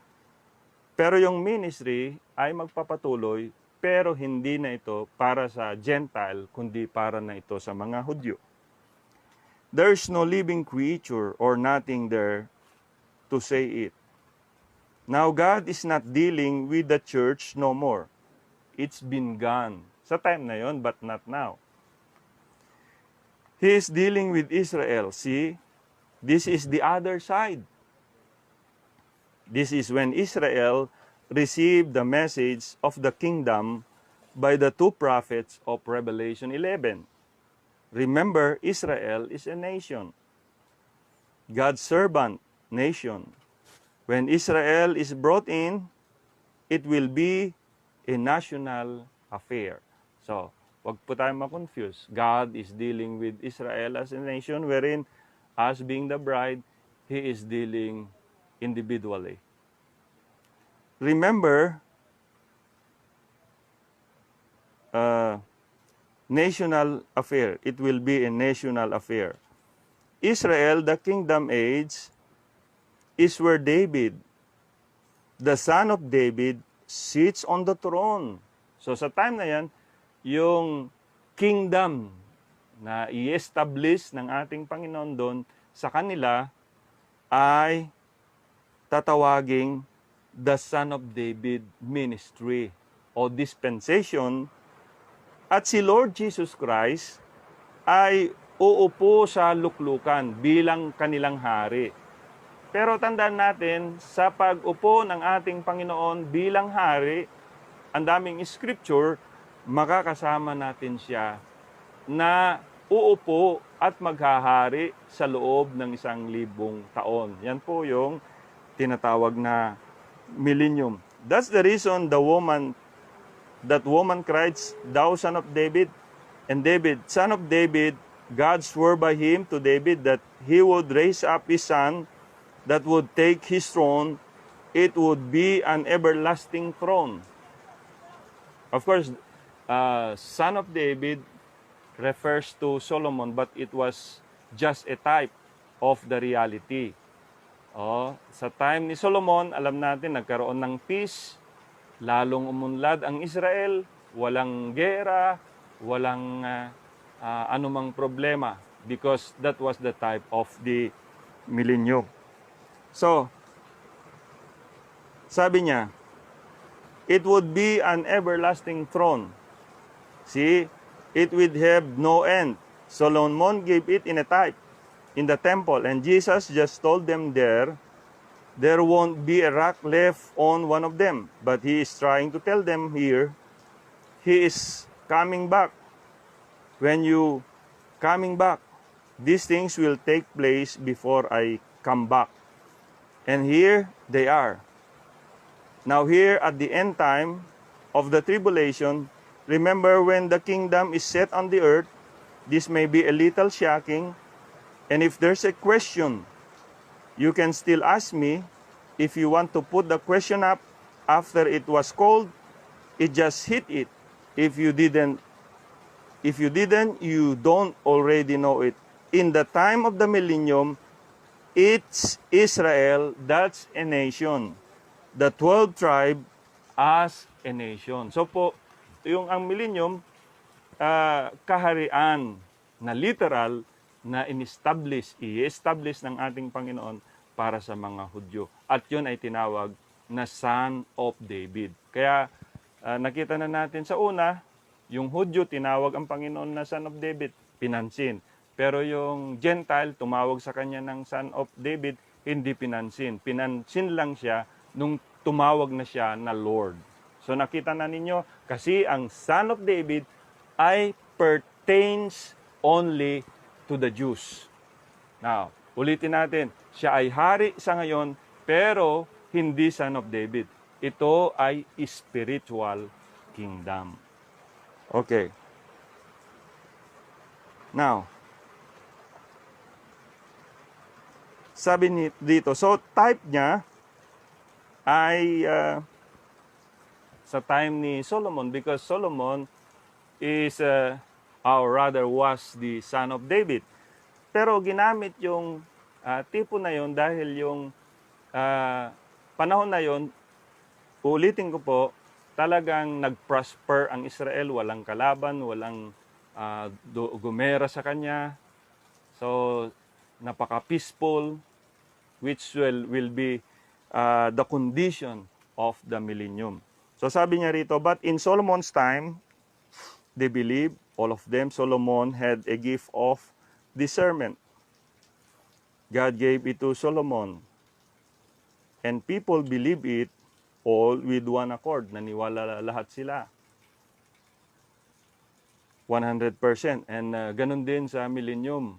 pero yung ministry ay magpapatuloy, pero hindi na ito para sa Gentile, kundi para na ito sa mga Hudyo. There's no living creature or nothing there to say it. Now God is not dealing with the church no more. It's been gone. Sa time na yon, but not now. He is dealing with Israel. See, this is the other side. This is when Israel received the message of the kingdom by the 2 prophets of Revelation 11. Remember, Israel is a nation. God's servant nation. When Israel is brought in, it will be a national affair. So, wag po tayo ma-confuse. God is dealing with Israel as a nation, wherein, as being the bride, He is dealing individually. Remember, national affair. It will be a national affair. Israel, the kingdom age, is where David, the son of David, sits on the throne. So sa time na yan, yung kingdom na i-establish ng ating Panginoon doon sa kanila ay tatawaging the Son of David ministry o dispensation, at si Lord Jesus Christ ay uupo sa luklukan bilang kanilang hari. Pero tandaan natin, sa pag-upo ng ating Panginoon bilang hari, ang daming scripture, makakasama natin siya na uupo at maghahari sa loob ng 1,000 taon. Yan po yung tinatawag na millennium. That's the reason that woman cried, "Thou son of David," and David, son of David, God swore by him to David that he would raise up his son that would take his throne. It would be an everlasting throne. Of course, son of David refers to Solomon, but it was just a type of the reality. Sa time ni Solomon, alam natin, nagkaroon ng peace, lalong umunlad ang Israel, walang gera, walang anumang problema, because that was the type of the millennium. So, sabi niya, it would be an everlasting throne. See, it would have no end. Solomon gave it in a type in the temple, and Jesus just told them there won't be a rock left on one of them. But he is trying to tell them here, he is coming back. When you coming back, these things will take place before I come back. And here they are. Now here at the end time of the tribulation, remember when the kingdom is set on the earth, this may be a little shocking. And if there's a question, you can still ask me. If you want to put the question up after it was called, it just hit it. If you didn't, you don't already know it. In the time of the millennium, it's Israel, that's a nation. The 12 tribe as a nation. So po, yung ang millennium, kaharian na literal na i-establish ng ating Panginoon para sa mga Hudyo. At yun ay tinawag na Son of David. Kaya nakita na natin sa una, Yung Hudyo, tinawag ang Panginoon na Son of David, pinansin. Pero yung Gentile, tumawag sa kanya ng Son of David, hindi pinansin. Pinansin lang siya nung tumawag na siya na Lord. So nakita na ninyo, kasi ang Son of David ay pertains only to the Jews. Now, ulitin natin, siya ay hari sa ngayon, pero hindi Son of David. Ito ay spiritual kingdom. Okay. Now, sabi dito, so type niya ay sa time ni Solomon, because Solomon is, or rather was the son of David. Pero ginamit yung tipo na yon dahil yung panahon na yon, ulitin ko po, talagang nag-prosper ang Israel, walang kalaban, walang gumera sa kanya. So, napaka-peaceful, which will be the condition of the millennium. So sabi niya rito, but in Solomon's time, they believed, all of them, Solomon had a gift of discernment. God gave it to Solomon. And people believe it all with one accord. Naniwala lahat sila. 100%. And ganun din sa millennium.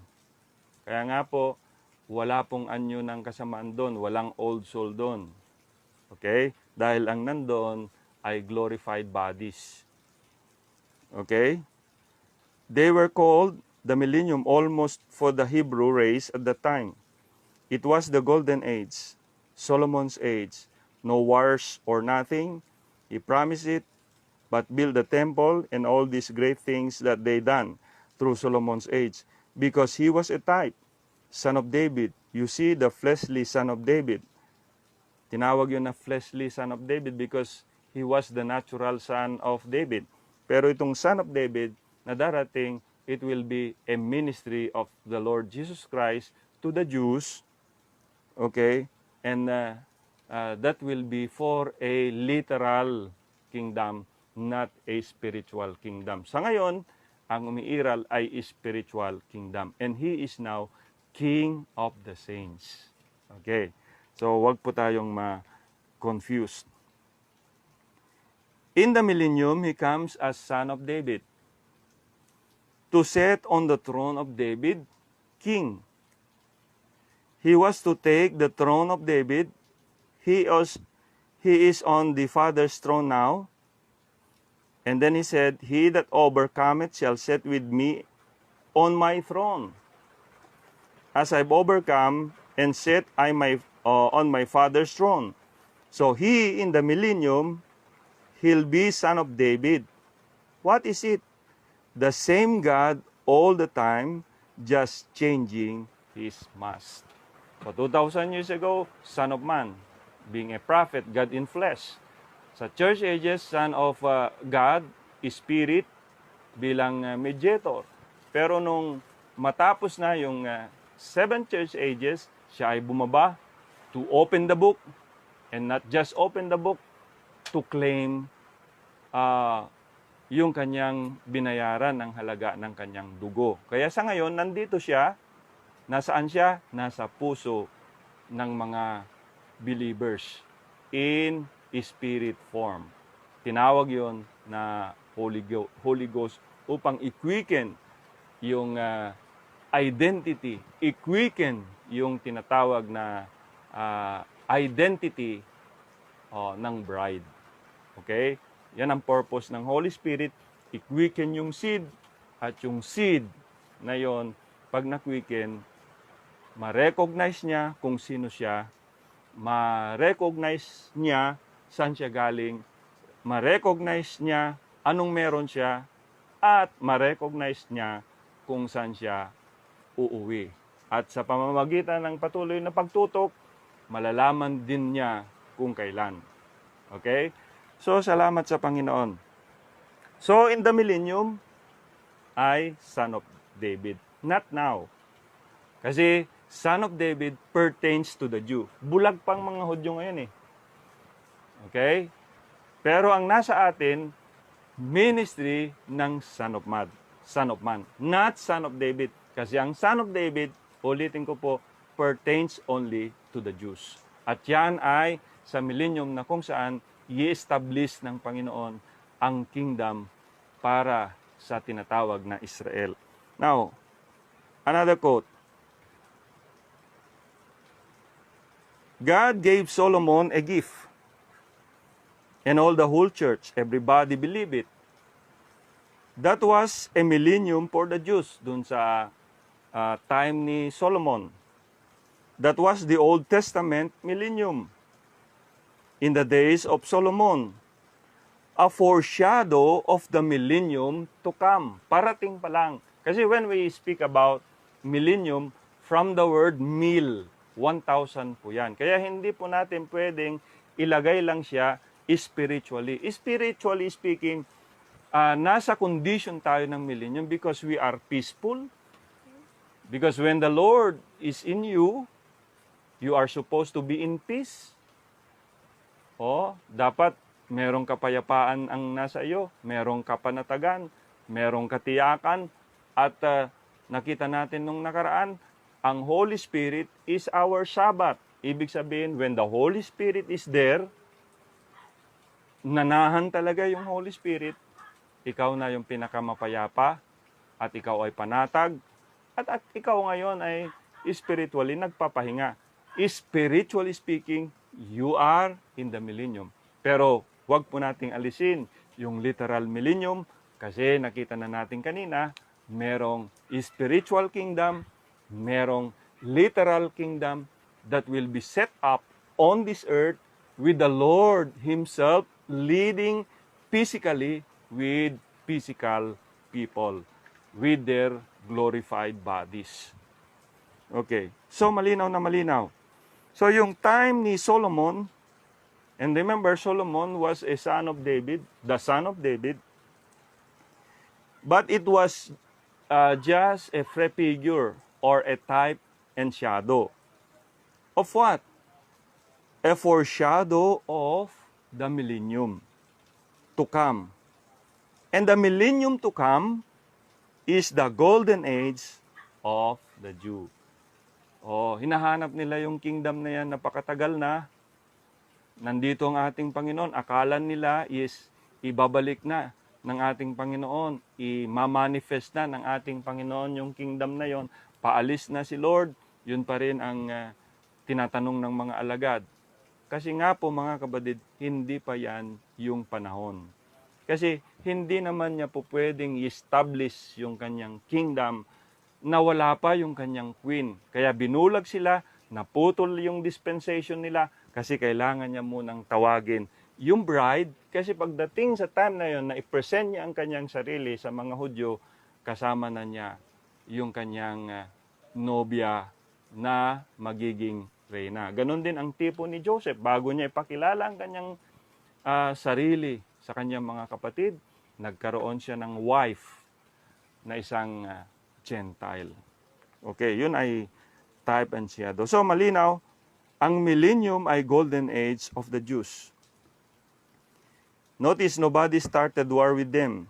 Kaya nga po, wala pong anyo ng kasamaan doon. Walang old soul doon. Okay? Dahil ang nandoon ay glorified bodies. Okay? They were called the millennium almost for the Hebrew race at the time. It was the golden age, Solomon's age. No wars or nothing. He promised it, but build the temple and all these great things that they done through Solomon's age. Because he was a type, son of David. You see, the fleshly son of David. Tinawag yun na fleshly son of David because he was the natural son of David. Pero itong son of David na darating, it will be a ministry of the Lord Jesus Christ to the Jews. Okay? And that will be for a literal kingdom, not a spiritual kingdom. Sa ngayon, ang umiiral ay spiritual kingdom. And he is now King of the saints. Okay? So, wag po tayong ma-confused. In the millennium, he comes as Son of David to set on the throne of David, king. He was to take the throne of David. He is on the Father's throne now. And then he said, he that overcometh shall sit with me on my throne. As I've overcome and sit on my Father's throne. So he in the millennium, he'll be Son of David. What is it? The same God all the time, just changing his mask. So 2,000 years ago, Son of Man, being a prophet, God in flesh. Sa church ages, Son of God, Spirit, bilang mediator. Pero nung matapos na yung 7 church ages, siya ay bumaba to open the book, and not just open the book, to claim yung kanyang binayaran ng halaga ng kanyang dugo. Kaya sa ngayon, nandito siya. Nasaan siya? Nasa puso ng mga believers in spirit form. Tinawag yon na Holy Ghost upang i-quicken yung identity, i-quicken yung tinatawag na identity ng bride. Okay? Yan ang purpose ng Holy Spirit, i-quicken yung seed, at yung seed na yon, pag na-quicken, ma-recognize niya kung sino siya, ma-recognize niya saan siya galing, ma-recognize niya anong meron siya, at ma-recognize niya kung saan siya uuwi. At sa pamamagitan ng patuloy na pagtutok, malalaman din niya kung kailan. Okay? So, salamat sa Panginoon. So, in the millennium, ay Son of David. Not now. Kasi, Son of David pertains to the Jew. Bulag pang mga Hudyo ngayon eh. Okay? Pero ang nasa atin, ministry ng Son of Man. Son of Man, not Son of David. Kasi ang Son of David, ulitin ko po, pertains only to the Jews. At yan ay sa millennium na kung saan i-establish ng Panginoon ang kingdom para sa tinatawag na Israel. Now, another quote. God gave Solomon a gift. And all the whole church, everybody believe it. That was a millennium for the Jews dun sa time ni Solomon. That was the Old Testament millennium. In the days of Solomon, a foreshadow of the millennium to come. Parating pa lang. Kasi when we speak about millennium, from the word mil, 1,000 po yan. Kaya hindi po natin pwedeng ilagay lang siya spiritually. Spiritually speaking, nasa condition tayo ng millennium because we are peaceful. Because when the Lord is in you, you are supposed to be in peace. Dapat merong kapayapaan ang nasa iyo, merong kapanatagan, merong katiyakan, at nakita natin nung nakaraan, ang Holy Spirit is our Sabbath. Ibig sabihin, when the Holy Spirit is there, nanahan talaga yung Holy Spirit, ikaw na yung pinakamapayapa, at ikaw ay panatag, at ikaw ngayon ay spiritually nagpapahinga. Spiritually speaking, you are in the millennium. Pero wag po nating alisin yung literal millennium kasi nakita na natin kanina, merong spiritual kingdom, merong literal kingdom that will be set up on this earth with the Lord Himself leading physically with physical people with their glorified bodies. Okay, so malinaw na malinaw. So yung time ni Solomon, and remember Solomon was a son of David, the son of David, but it was just a prefigure or a type and shadow. Of what? A foreshadow of the millennium to come. And the millennium to come is the golden age of the Jew. Hinahanap nila yung kingdom na yan, napakatagal na. Nandito ang ating Panginoon. Akala nila is ibabalik na ng ating Panginoon. I-manifest na ng ating Panginoon yung kingdom na yon. Paalis na si Lord. Yun pa rin ang tinatanong ng mga alagad. Kasi nga po mga kapatid, hindi pa yan yung panahon. Kasi hindi naman niya po pwedeng i-establish yung kanyang kingdom na wala pa yung kanyang queen. Kaya binulag sila, naputol yung dispensation nila kasi kailangan niya munang tawagin yung bride. Kasi pagdating sa time na yon na i-present niya ang kanyang sarili sa mga Hudyo, kasama na niya yung kanyang nobya na magiging reyna. Ganon din ang tipo ni Joseph. Bago niya ipakilala ang kanyang sarili sa kanyang mga kapatid, nagkaroon siya ng wife na isang Gentile. Okay, yun ay type and shadow. So malinaw, ang millennium ay golden age of the Jews. Notice, nobody started war with them.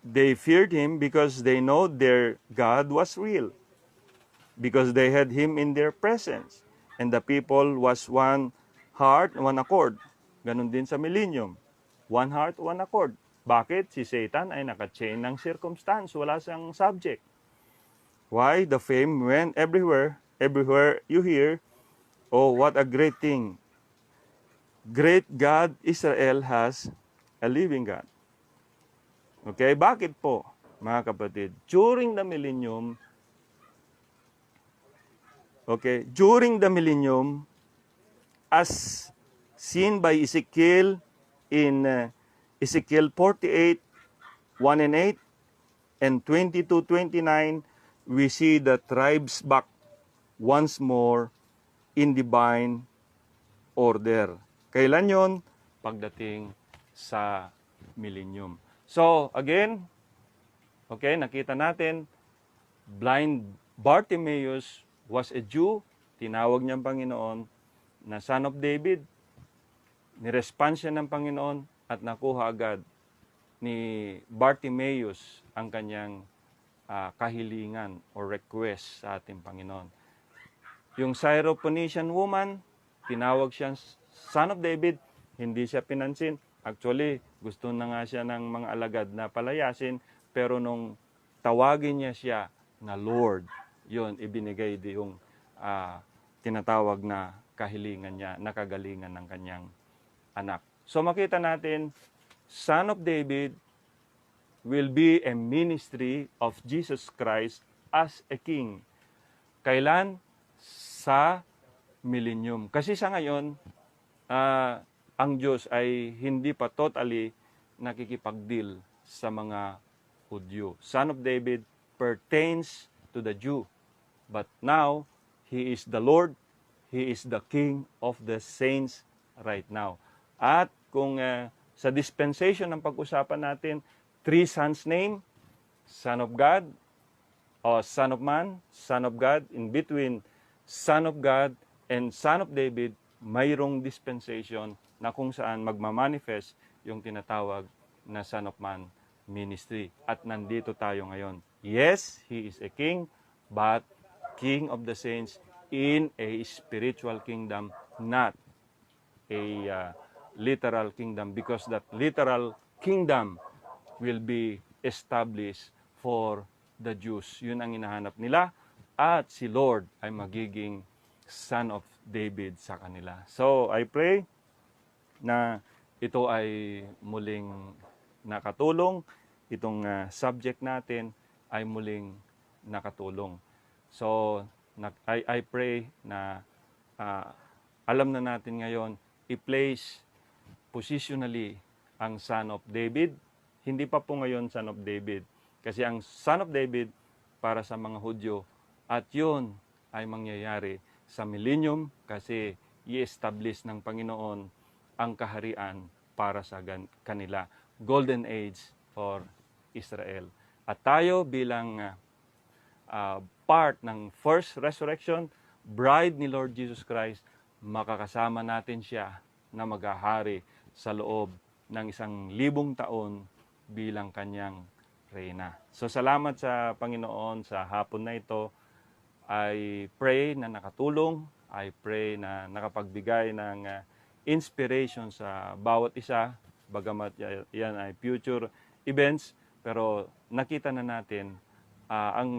They feared him because they know their God was real. Because they had him in their presence. And the people was one heart, one accord. Ganon din sa millennium. One heart, one accord. Bakit? Si Satan ay naka-chain ng circumstance. Wala siyang subject. Why? The fame went everywhere. Everywhere you hear, oh, what a great thing. Great God, Israel has a living God. Okay, bakit po, mga kapatid? During the millennium, as seen by Ezekiel in Ezekiel 48, 1 and 8, and 22:29, we see the tribes back once more in divine order. Kailan yon? Pagdating sa millennium. So, again, okay, nakita natin, blind Bartimaeus was a Jew, tinawag niyang Panginoon na son of David, nirespond siya ng Panginoon at nakuha agad ni Bartimaeus ang kanyang kahilingan o request sa ating Panginoon. Yung Syrophoenician woman, tinawag siyang Son of David, hindi siya pinansin. Actually, gusto na nga siya ng mga alagad na palayasin, pero nung tawagin niya siya na Lord, yun, ibinigay yung tinatawag na kahilingan niya, nakagalingan ng kanyang anak. So makita natin, Son of David will be a ministry of Jesus Christ as a king. Kailan? Sa millennium. Kasi sa ngayon, ang Diyos ay hindi pa totally nakikipag-deal sa mga Hudyo. Son of David pertains to the Jew. But now, He is the Lord. He is the King of the saints right now. At kung sa dispensation ng pag-usapan natin, three sons name, Son of God, o Son of Man, Son of God, in between Son of God and Son of David, mayroong dispensation na kung saan magmamanifest yung tinatawag na Son of Man ministry. At nandito tayo ngayon. Yes, He is a King, but King of the saints in a spiritual kingdom, not a literal kingdom, because that literal kingdom will be established for the Jews. Yun ang hinahanap nila. At si Lord ay magiging Son of David sa kanila. So, I pray na ito ay muling nakatulong. Itong subject natin ay muling nakatulong. So, I pray na alam na natin ngayon, i-place positionally ang Son of David. Hindi pa po ngayon Son of David. Kasi ang Son of David para sa mga Hudyo, at yun ay mangyayari sa millennium kasi i-establish ng Panginoon ang kaharian para sa kanila. Golden Age for Israel. At tayo bilang part ng first resurrection, bride ni Lord Jesus Christ, makakasama natin siya na maghahari sa loob ng 1,000 taon bilang kanyang reyna. So salamat sa Panginoon sa hapon na ito. I pray na nakatulong. I pray na nakapagbigay ng inspiration sa bawat isa. Bagamat yan ay future events, pero nakita na natin ang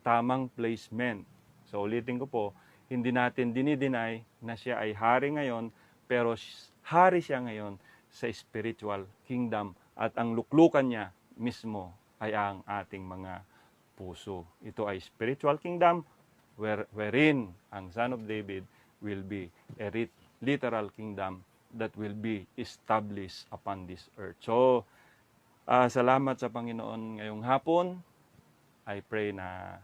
tamang placement. So ulitin ko po, hindi natin dinideny na siya ay hari ngayon, pero hari siya ngayon sa spiritual kingdom at ang luklukan niya mismo ay ang ating mga puso. Ito ay spiritual kingdom wherein ang Son of David will be a literal kingdom that will be established upon this earth. So, salamat sa Panginoon ngayong hapon. I pray na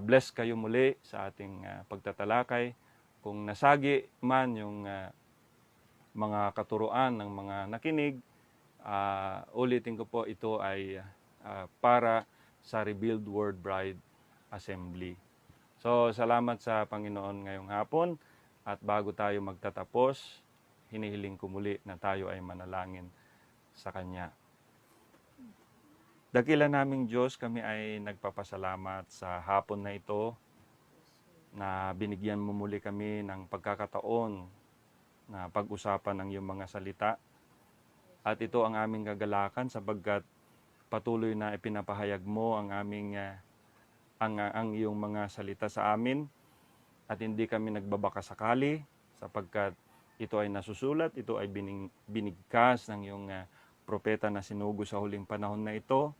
bless kayo muli sa ating pagtatalakay. Kung nasagi man yung mga katuruan ng mga nakinig, ulitin ko po, ito ay para sa Revealed Word Bride Assembly. So, salamat sa Panginoon ngayong hapon. At bago tayo magtatapos, hinihiling ko muli na tayo ay manalangin sa Kanya. Dakila naming Diyos, kami ay nagpapasalamat sa hapon na ito na binigyan mo muli kami ng pagkakataon na pag-usapan ng iyong mga salita. At ito ang aming kagalakan sapagkat patuloy na ipinapahayag mo ang aming ang iyong mga salita sa amin at hindi kami nagbabakasakali sapagkat ito ay nasusulat, ito ay binigkas ng iyong propeta na sinugo sa huling panahon na ito,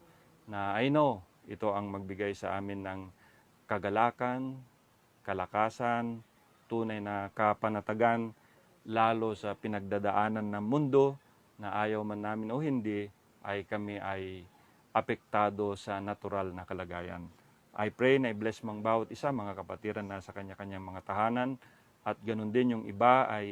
na I know ito ang magbigay sa amin ng kagalakan, kalakasan, tunay na kapanatagan, lalo sa pinagdadaanan ng mundo na ayaw man namin o hindi, ay kami ay apektado sa natural na kalagayan. I pray na i-bless mong bawat isa, mga kapatiran na sa kanya-kanyang mga tahanan, at ganun din yung iba ay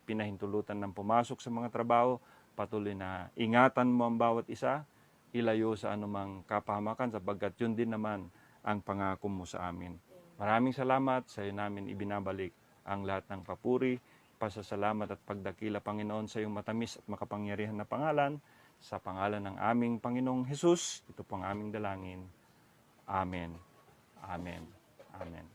pinahintulutan ng pumasok sa mga trabaho. Patuloy na ingatan mo ang bawat isa, ilayo sa anumang kapahamakan sapagkat yun din naman ang pangako mo sa amin. Maraming salamat, sa iyo namin ibinabalik ang lahat ng papuri, pasasalamat at pagdakila, Panginoon, sa iyong matamis at makapangyarihan na pangalan. Sa pangalan ng aming Panginoong Hesus, ito po ang aming dalangin. Amen. Amen. Amen.